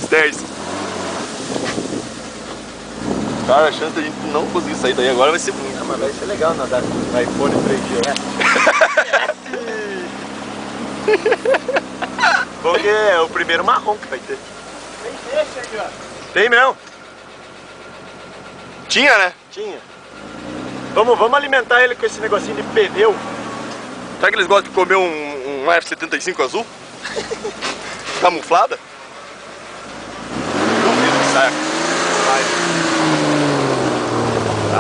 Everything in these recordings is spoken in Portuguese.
Stairs. Cara, a chance de a gente não conseguir sair daí agora vai ser muito. Não, mas vai ser legal nadar com iPhone 3G, né? Porque é o primeiro marrom que vai ter. Tem peixe aí, ó. Tem mesmo. Tinha, né? Tinha. Vamos alimentar ele com esse negocinho de pneu. Será que eles gostam de comer um F-75 azul? Camuflada? Duvido que saia.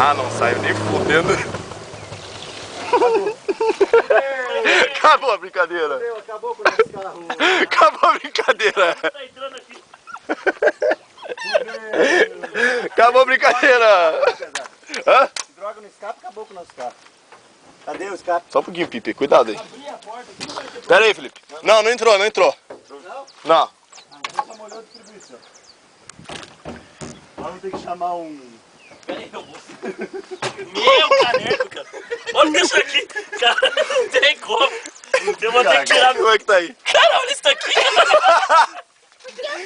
Ah, não saiu nem fudendo. Acabou a brincadeira. Meu, acabou com o nosso carro. Acabou a brincadeira. Tá entrando aqui. Acabou a brincadeira. Hã? Droga no escape, acabou com o nosso carro. Cadê o escape? Só um pouquinho, Pipe. Cuidado aí. Abri a porta aqui, não vai ter Pera aí, Felipe. Não, não entrou. Não? Não. Então só molhou a distribuição. Vamos ter que chamar um... Pera aí, eu vou. Meu caneco, cara. Olha isso aqui. Cara, não tem como. Eu vou ter que tirar meu... Como é que tá aí? Cara, olha isso daqui.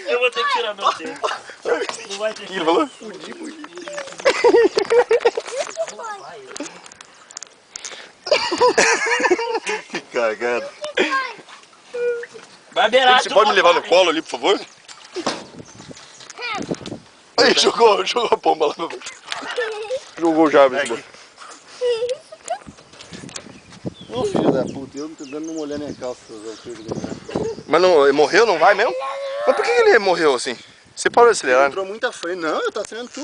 Eu vou ter que tirar meu tempo. Não vai ter O que ele falou? Que cagada. Vai beirar. Você pode me levar no colo ali, por favor? Aí, jogou a pomba lá no... Jogou já, bicho. Ô filho da puta, eu não tô dando uma olhada na minha calça. Mas não, ele morreu, não vai mesmo? Mas por que ele morreu assim? Você parou de acelerar, né? Entrou muita frente. Não, eu tô acelerando tudo.